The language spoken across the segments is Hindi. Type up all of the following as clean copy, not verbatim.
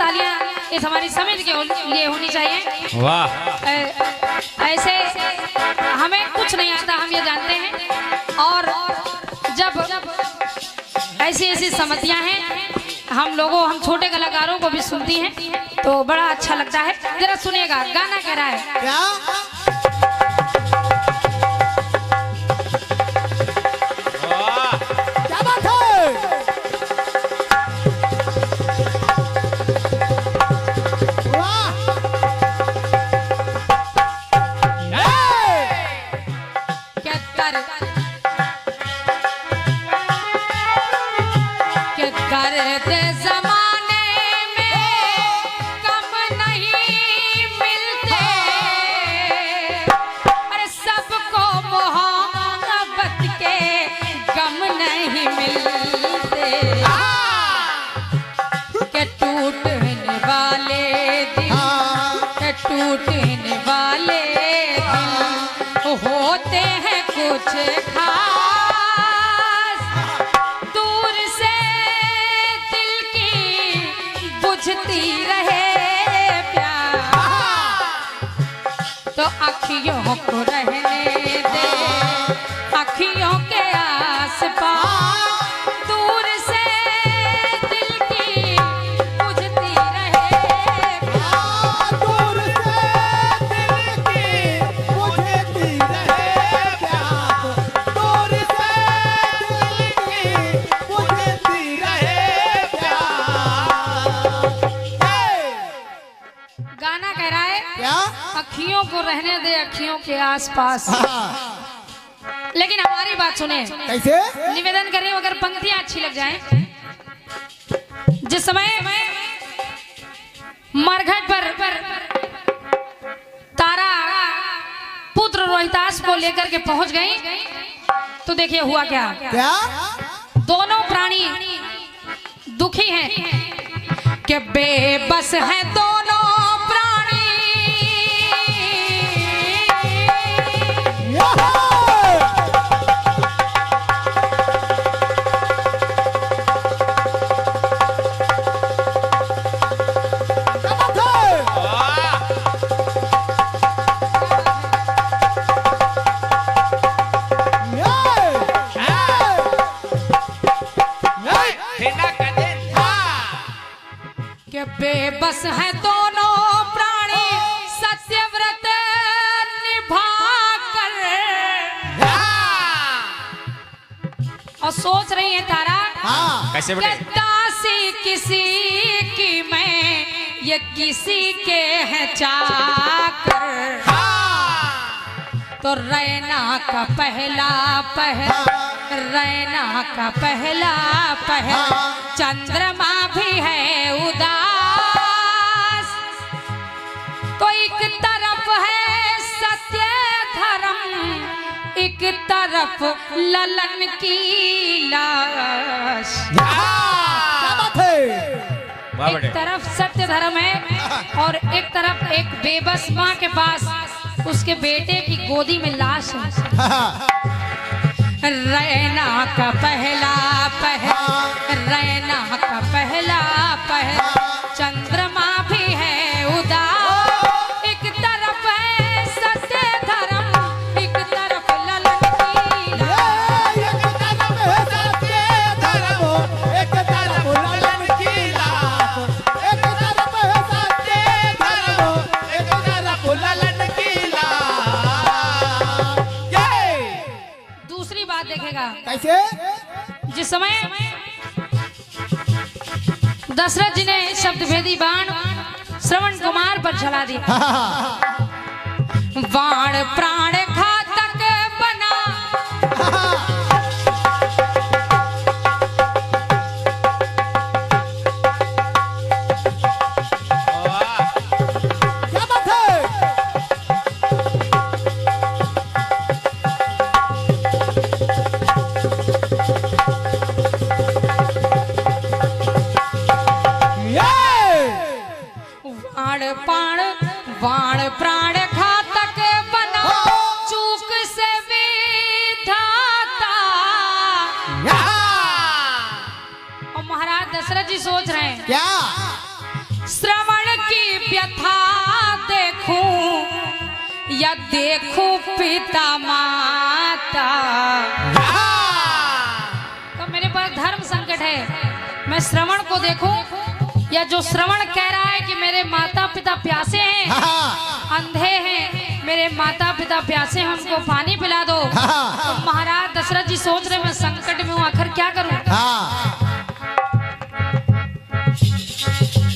तालियां इस हमारी समिति के लिए होनी चाहिए। वाह। ऐसे हमें कुछ नहीं आता, हम ये जानते हैं। और जब ऐसी ऐसी समितियां हैं, हम छोटे कलाकारों को भी सुनती हैं तो बड़ा अच्छा लगता है। जरा सुनिएगा, गाना कह रहा है क्या? क्या बात है? वाह! करते जमाने में कम नहीं मिलते, अरे सबको मोहब्बत के गम नहीं मिलते, के टूटने वाले दिल, के टूटने वाले दिल होते हैं कुछ खास, बुझती रहे प्यार, तो अखियों को रहने दे, अखियों के आस-पास, दूर से दिल की बुझती रहे प्यार, दूर से दिल की बुझती रहे प्यार, दूर से दिल की बुझती रहे प्यार। गाना कह रहा है क्या? अखियों को रहने दे अखियों के आसपास। लेकिन हमारी बात सुने, कैसे? निवेदन कर रही हूं, अगर पंक्तियां अच्छी लग जाएं। जिस समय मरघट पर तारा पुत्र रोहितास को लेकर के पहुंच गई, तो देखिए हुआ क्या। क्या? दोनों प्राणी दुखी हैं कि बेबस हैं दोनों प्राणी, कि बेबस हैं दोनों प्राणी सत्यव्रत निभा कर, और सोच रही है तारा कैसे बेटे? दासी किसी की मैं, ये किसी के हैं चाकर, तो रैना का पहला पहल, रैना का पहला पहल, चंद्रमा भी है उदास, तो एक तरफ है सत्य धर्म, एक तरफ ललन की लाश। क्या बात है? एक तरफ सत्य धर्म है और एक तरफ एक बेबस माँ के पास उसके बेटे की गोदी में लाश है। रैना का पहला पहल, रैना का पहला पहल, चंद्रमा भी है उदास, एक तरफ है सत्य धर्म, एक तरफ ललन की लाश, एक तरफ है सत्य धर्म, एक तरफ ललन की लाश, एक तरफ है सत्य धर्म, एक तरफ ललन की लाश। दूसरी बात देखेगा, कैसे? जिस समय दशरथ जी ने शब्दभेदी बाण श्रवण कुमार पर चला दिया, बाण प्राण घातक बना, क्या बात है? बाण प्राण घातक बना, चूक से विधाता। और महाराज दशरथ जी सोच रहे हैं क्या? व्यथा देखूं या देखूं पिता माता, तो मेरे पास धर्म संकट है। मैं श्रवण को देखूं या जो श्रवण कह रहा है कि मेरे माता पिता प्यासे हैं, अंधे हैं, मेरे माता पिता प्यासे हैं, उनको पानी पिला दो। तो महाराज दशरथ जी सोच रहे मैं संकट में हूँ, आखिर क्या करूं।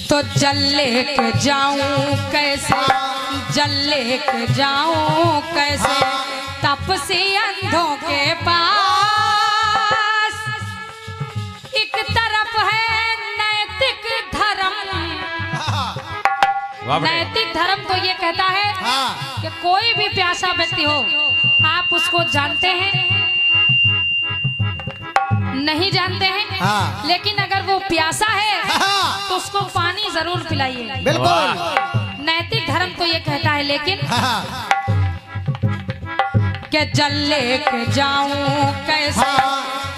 तो जल लेके जाऊं कैसे, जल लेके जाऊं कैसे तपसी अंधों के पास। एक तरफ है नैतिक धर्म, नैतिक धर्म तो ये कहता है कि कोई भी प्यासा व्यक्ति हो, आप उसको जानते हैं नहीं जानते हैं, लेकिन अगर वो प्यासा है तो उसको पानी जरूर पिलाइए। बिल्कुल। नैतिक धर्म तो ये कहता है, लेकिन कि जल लेके जाऊं कैसे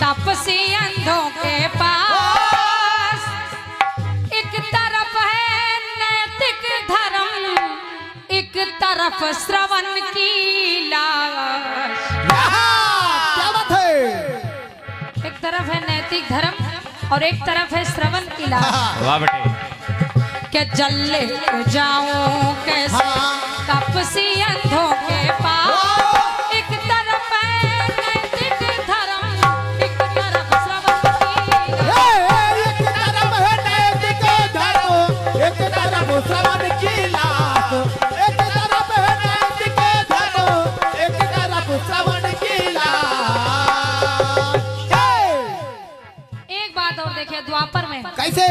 तपसी अंधों के पास। एक तरफ है नैतिक धर्म, एक तरफ श्रवण की लाश। क्या बात है। एक तरफ है नैतिक धर्म और एक तरफ है श्रवण की लाश। वाह बेटे। कि जल लेके जाऊं कैसे तपसी अंधों के पास। एक तरफ है नैतिक धर्म, एक तरफ श्रवण की लाश। एक तरफ है नैतिक धर्म, एक तरफ श्रवण की लाश। एक तरफ है नैतिक धर्म, एक तरफ श्रवण की लाश। एक बात और देखिए, द्वापर में कैसे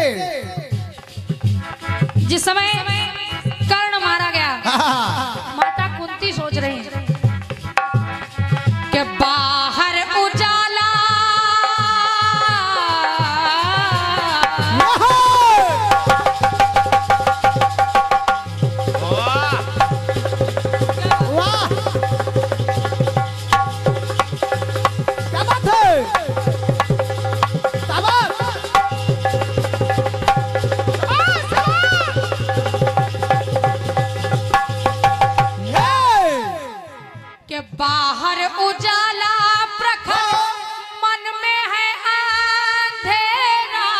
जिस समय कर्ण मारा गया, माता कुंती सोच रही है कि बाहर उजाला, वाह क्या बात है। कि बाहर उजाला प्रखर मन में है अंधेरा।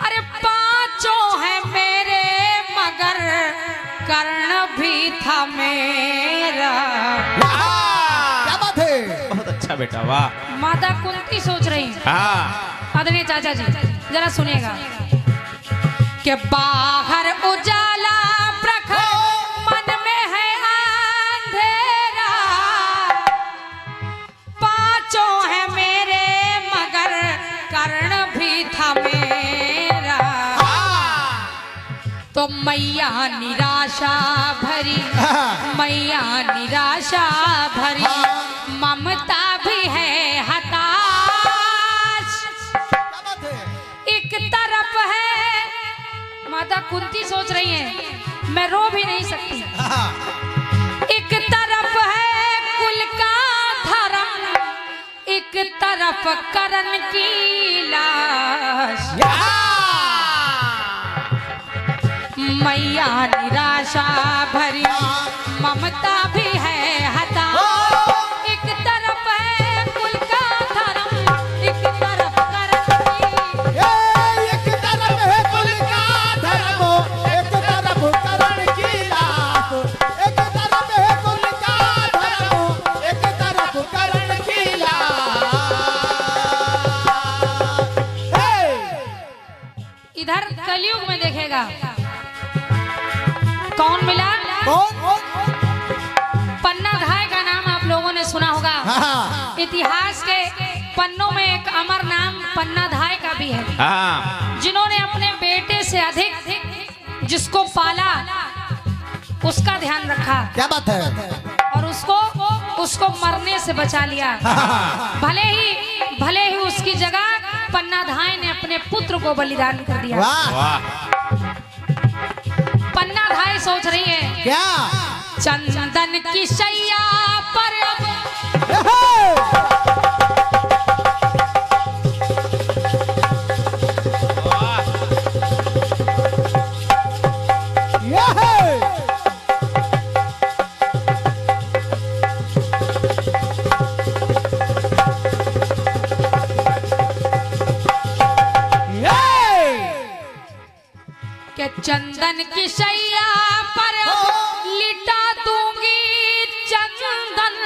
अरे पांचों है मेरे मगर कर्ण भी था मेरा। क्या बात है। बहुत अच्छा बेटा, वाह। माता कुंती सोच रही है, आदरणीय चाचा जी जरा सुनिएगा, कि बाहर उजाला प्रखर मन में है अंधेरा। पांचों है मेरे मगर कर्ण भी था मेरा। तो मैया निराशा भरी, मैया निराशा भरी, ममता भी है हताश। एक तरफ है, माता कुंती सोच रही है मैं रो भी नहीं सकती। एक तरफ है कुल का धर्म, एक तरफ कर्ण की लाश। मैया निराशा भरी, ममता भी है हताश। एक तरफ है कुल का धर्म, एक तरफ कर्ण की। एक तरफ है कुल का धर्म, एक तरफ कर्ण की लाश। एक तरफ है कुल का धर्म, एक तरफ कर्ण की लाश। इधर कलयुग में देखेगा कौन मिला? कौन? पन्ना धाय का नाम आप लोगों ने सुना होगा। इतिहास के पन्नों में एक अमर नाम पन्ना धाय का भी है, जिन्होंने अपने बेटे से अधिक जिसको पाला उसका ध्यान रखा। क्या बात है। और उसको मरने से बचा लिया। भले ही उसकी जगह पन्ना धाय ने अपने पुत्र को बलिदान कर दिया। वाह। पन्ना धाय सोच रही है क्या? चंदन की शैया पर कि चंदन की शैया पर लिटा दूंगी चंदन,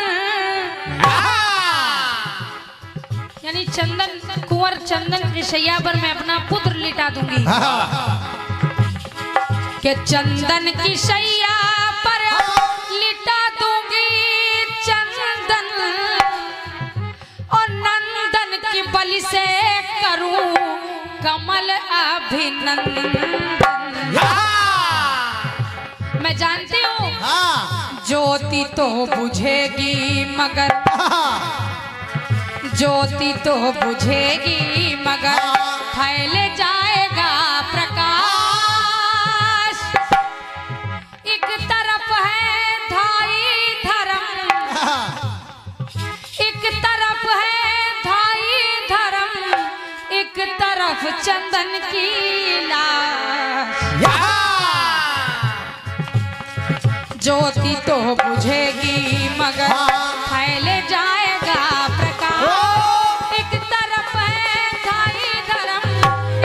यानी चंदन कुंवर चंदन की शैया पर मैं अपना पुत्र लिटा दूंगी। कि चंदन की शैया पर लिटा दूंगी चंदन, और नंदन की बलि से करूं कमल अभिनंदन। मैं जानती हूँ ज्योति तो बुझेगी मगर, ज्योति तो बुझेगी मगर फैल जाएगा प्रकाश। एक तरफ है धाई धर्म, एक तरफ है धाई धर्म, एक तरफ चंदन की लाश। ज्योति तो बुझेगी मगर फैल जाएगा प्रकाश। एक तरफ है धाई धर्म,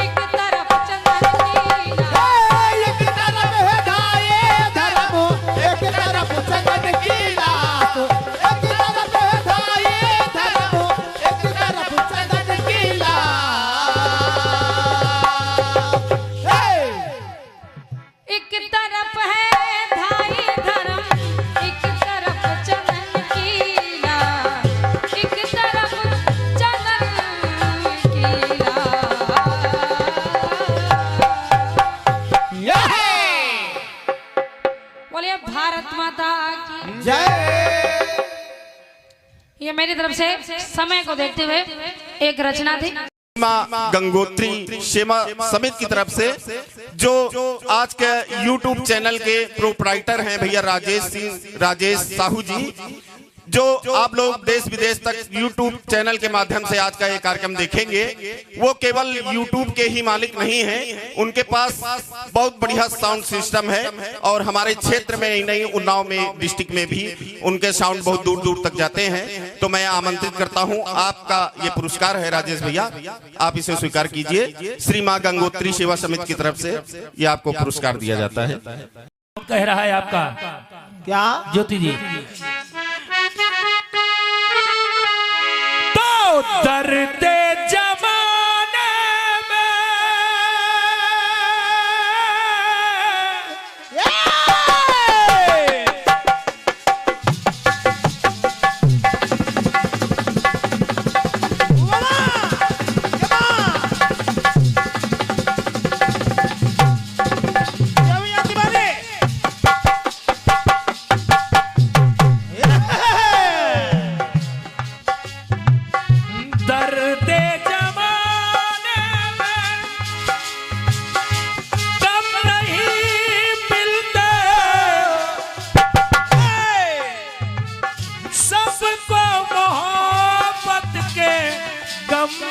एक तरफ चंदन की लाश। एक तरफ है धाई धर्म, एक तरफ चंदन की लाश। एक तरफ है धाई धर्म, एक तरफ चंदन की लाश। एक तरफ है धाई धर्म, एक तरफ चंदन की लाश, एक तरफ चंदन की लाश। बोलिए भारत माता की जय। ये मेरी तरफ से समय को देखते हुए एक रचना थी। सीमा गंगोत्री सेवा समिति की तरफ से, जो आज के YouTube चैनल के प्रोप्राइटर हैं भैया राजेश साहू जी, जो आप लोग देश विदेश तक YouTube चैनल के माध्यम से आज का ये कार्यक्रम देखेंगे। वो केवल YouTube के ही मालिक नहीं हैं, उनके पास बहुत बढ़िया साउंड सिस्टम है और हमारे क्षेत्र में ही नहीं, उन्नाव में डिस्ट्रिक्ट में भी उनके साउंड बहुत दूर दूर तक जाते हैं। तो मैं आमंत्रित करता हूं, आपका ये पुरस्कार है राजेश भैया, आप इसे स्वीकार कीजिए। श्री मां गंगोत्री सेवा समिति की तरफ से ये आपको पुरस्कार दिया जाता है। कह रहा है आपका क्या ज्योति जी? तो दर्द जमाने में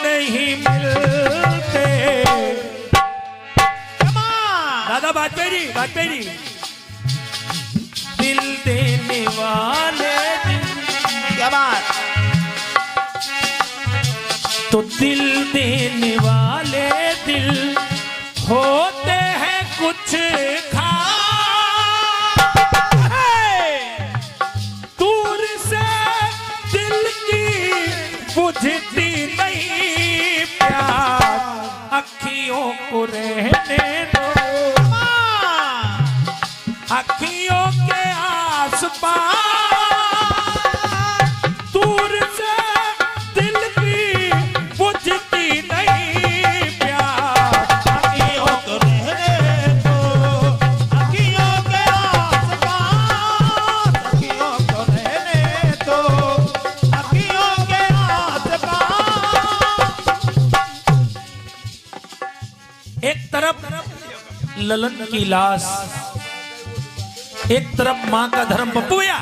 नहीं मिलते। दादा वाजपेयी दिल देने वाले क्या बात। तो दिल देने वाले दिल होते हैं कुछ खास, दूर से दिल की बुझती नहीं प्यास, अखियों को रहने दो, अखियों के आसपास, दूर से दिल की बुझती नहीं प्यास, अखियों को रहने दो, अखियों के आसपास, अखियों को रहने दो, अखियों के आसपास। एक तरफ ललन की लाश, एक तरफ मां का धर्म। पप्पू भैया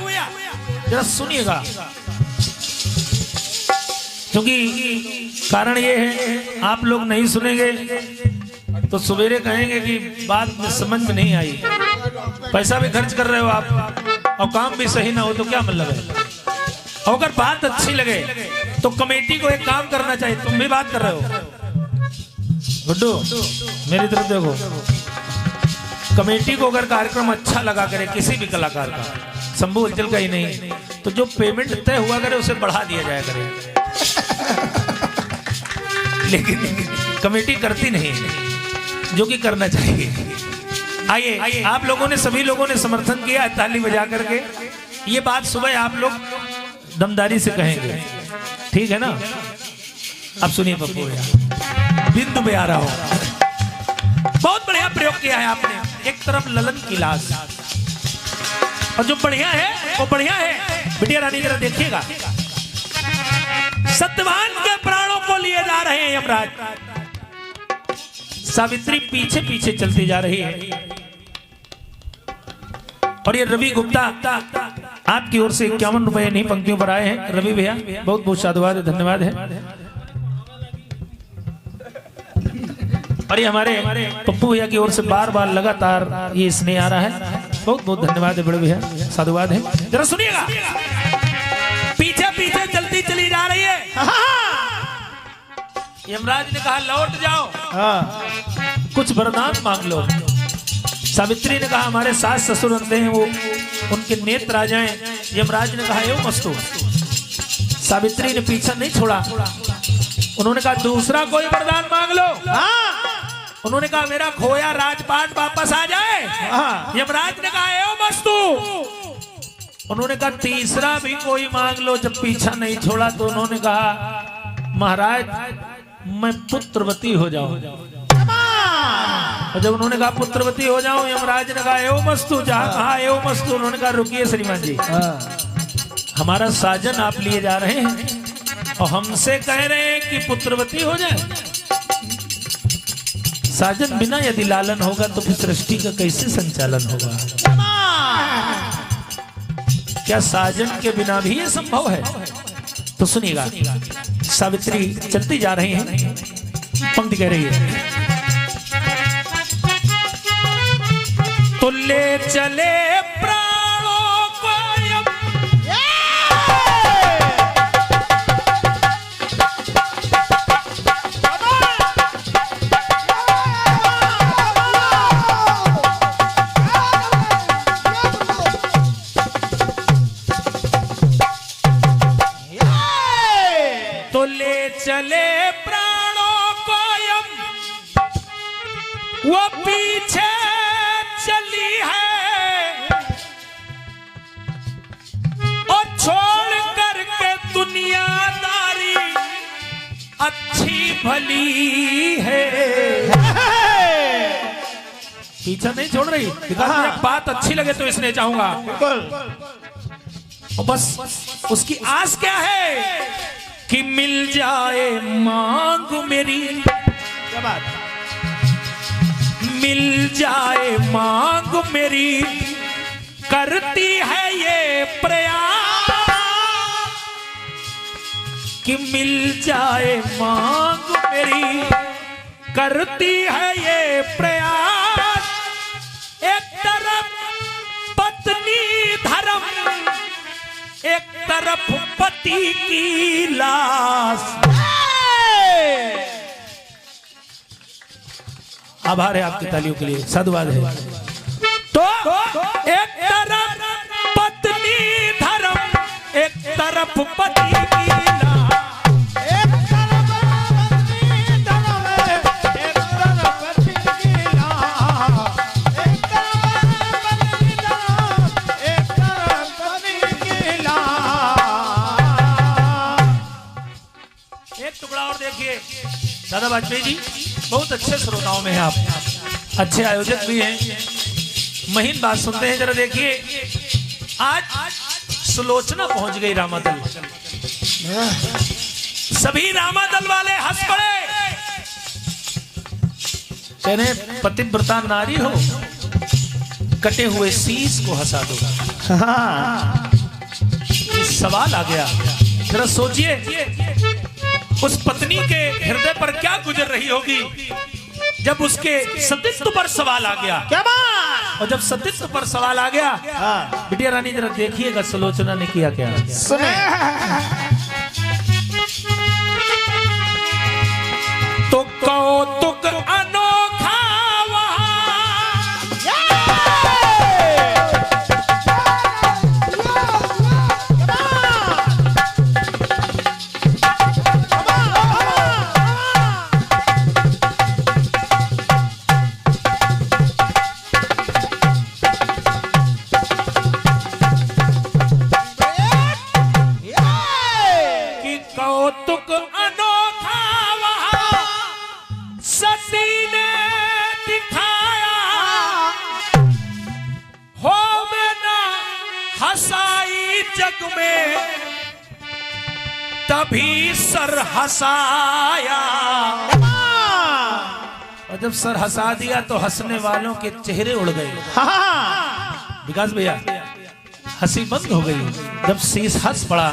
जरा सुनिएगा, क्योंकि कारण ये है आप लोग नहीं सुनेंगे तो सवेरे कहेंगे कि बात में समझ में नहीं आई, पैसा भी खर्च कर रहे हो आप और काम भी सही ना हो तो क्या मतलब है। और अगर बात अच्छी लगे तो कमेटी को एक काम करना चाहिए। तुम भी बात कर रहे हो गुड्डू, मेरी तरफ देखो, कमेटी को अगर कार्यक्रम अच्छा लगा करे किसी भी कलाकार का, शंभू हलचल का ही नहीं, तो जो पेमेंट तय हुआ करे उसे बढ़ा दिया जाया करे। लेकिन कमेटी करती नहीं, जो कि करना चाहिए। आइए, आप लोगों ने, सभी लोगों ने समर्थन किया ताली बजा करके। ये बात सुबह आप लोग दमदारी से कहेंगे, ठीक है ना? अब सुनिए पप्पू भैया, बिंदु में आ रहा हूं। बहुत बढ़िया प्रयोग किया है आपने। एक तरफ ललन की लाश, और जो बढ़िया है वो बढ़िया है। बिटिया रानी जरा देखिएगा, सत्यवान के प्राणों को लिए जा रहे हैं यमराज। सावित्री पीछे पीछे चलती जा रही है, और ये रवि गुप्ता आपकी ओर से 51 रुपए नहीं पंक्तियों पर आए हैं। रवि भैया बहुत बहुत साधुवाद है, धन्यवाद है। और ये हमारे पप्पू भैया की ओर से बार बार लगातार ये स्नेह आ रहा है, बहुत बहुत धन्यवाद है बड़े भैया, साधुवाद है। जरा सुनिएगा, पीछे पीछे चलती चली जा रही है। यमराज ने कहा लौट जाओ, कुछ वरदान मांग लो। सावित्री ने कहा हमारे सास ससुर अंधे हैं, वो उनके नेत्र आ जाएं। यमराज ने कहा एवं मस्तु। सावित्री ने पीछा नहीं छोड़ा, उन्होंने कहा दूसरा कोई वरदान मांग लो। उन्होंने कहा मेरा खोया राजपाट वापस आ जाए। यमराज ने कहा एवं मस्तु। उन्होंने कहा तीसरा भी कोई मांग लो। जब पीछा नहीं छोड़ा तो उन्होंने कहा महाराज मैं पुत्रवती हो जाऊं। और जब उन्होंने कहा पुत्रवती हो जाऊं, यमराज ने कहा एवं मस्तु। जहां कहा एवं मस्तु, उन्होंने कहा रुकिए श्रीमान जी, हमारा साजन आप लिए जा रहे हैं और हमसे कह रहे हैं कि पुत्रवती हो जाए। साजन बिना यदि लालन होगा तो फिर सृष्टि का कैसे संचालन होगा? क्या साजन के बिना भी ये संभव है? तो सुनिएगा, सावित्री चलती जा रही हैं, पंक्ति कह रही है तो ले चले प्राणों को तो ले चले प्राणों को यम, वो पीछे चली है और छोड़ करके दुनियादारी अच्छी भली है। पीछा नहीं छोड़ रही, बात अच्छी लगे तो इसने चाहूंगा, और बस उसकी आस क्या है कि मिल जाए मांग मेरी। क्या बात? मिल जाए मांग मेरी, करती है ये प्रयास कि मिल जाए मांग मेरी, करती है ये प्रयास। एक तरफ पत्नी धर्म, एक तरफ पति की लाश। आभार है आपकी तालियों के लिए, साधुवाद है। तो एक तरफ पत्नी धर्म, एक तरफ पति की लाश। एक तरफ पत्नी धर्म, एक तरफ पति की लाश। एक तरफ पत्नी धर्म, एक तरफ पति की लाश। एक टुकड़ा और देखिए, दादा वाजपेयी जी बहुत अच्छे श्रोताओं में हैं आप, अच्छे आयोजक भी हैं, महीन बात सुनते हैं। जरा देखिए, आज सुलोचना पहुंच गई रामादल, सभी रामादल वाले हंस पड़े, कह रहे पतिव्रता नारी हो, कटे हुए शीश को हंसा दो। सवाल आ गया, जरा सोचिए उस पत्नी के हृदय पर क्या गुजर रही होगी जब उसके सतीत्व पर सवाल आ गया। क्या बात? और जब सतीत्व पर सवाल आ गया, बिटिया रानी जरा देखिएगा सुलोचना ने किया क्या। सुने तो कौतुक अनोखा वहां हंसाई जग में तभी सर हंसाया। और जब सर हंसा दिया तो हंसने वालों के चेहरे उड़ गए। विकास भैया हंसी बंद हो गई जब शीश हंस पड़ा।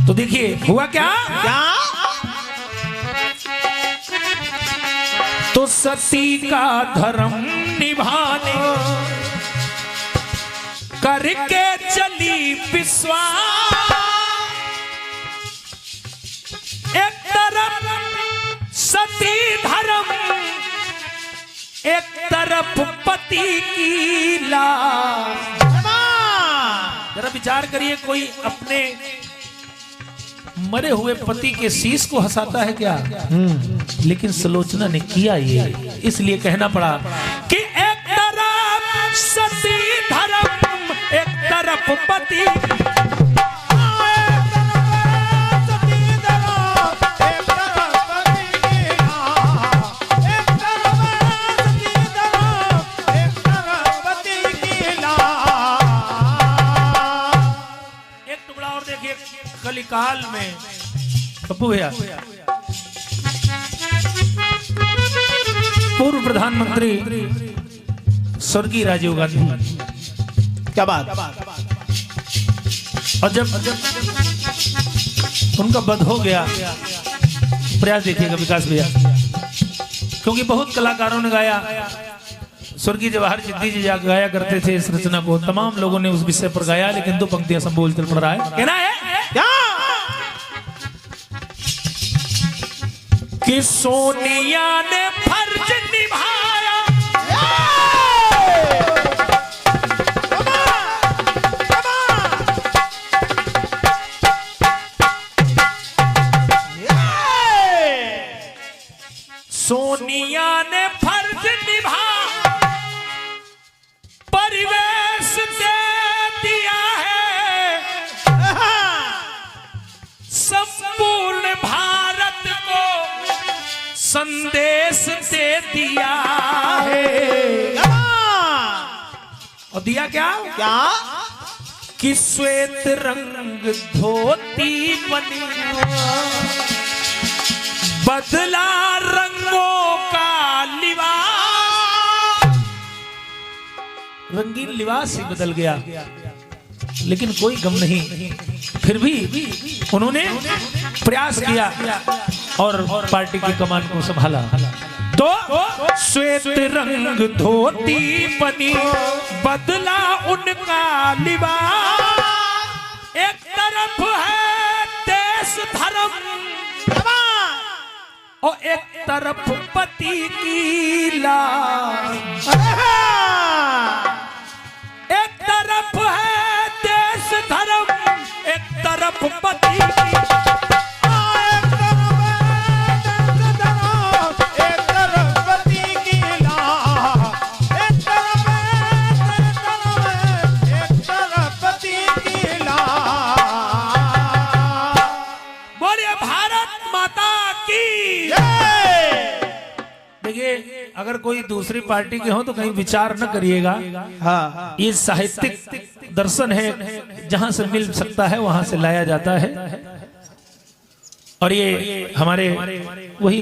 तो देखिए हुआ क्या क्या, तो सती का धर्म निभाने करके चली विश्वास। एक तरफ सती धर्म, एक तरफ पति की लाश। जरा विचार करिए, कोई अपने मरे हुए पति के शीश को हंसाता है क्या? लेकिन सुलोचना ने किया ये, इसलिए कहना पड़ा कि एक तरफ सती धर्म, एक तरफ पति। कलिकाल में पप्पू भैया पूर्व प्रधानमंत्री स्वर्गीय राजीव गांधी, क्या बात। और जब उनका वध हो गया, प्रयास देखिएगा विकास भैया, क्योंकि बहुत कलाकारों ने गाया। स्वर्गीय जवाहर चित्ती जी गाया करते थे इस रचना को, तमाम लोगों ने उस विषय पर गाया, लेकिन 2 पंक्तियां संबोल चल पड़ रहा है। कहना है क्या कि सोनिया ने फर्ज निभाया, सोनिया ने फर्ज निभाया, परिवेश दे दिया है, संपूर्ण भारत को संदेश दे दिया है। और दिया क्या क्या कि श्वेत रंग धोती बनी, बदला रंगों का लिबास। रंगीन लिबास ही बदल गया, लेकिन कोई गम नहीं। फिर भी उन्होंने प्रयास किया और पार्टी की कमान को संभाला। तो श्वेत रंग धोती बनी, बदला उनका लिबास। एक तरफ है देश धर्म और एक तरफ पति की लाश। एक तरफ है देश धर्म, एक तरफ पति की अगर कोई दूसरी पार्टी के हो तो कहीं विचार न करिएगा। हाँ, ये साहित्यिक दर्शन है, जहां से मिल सकता है वहां से लाया जाता है। और ये हमारे वही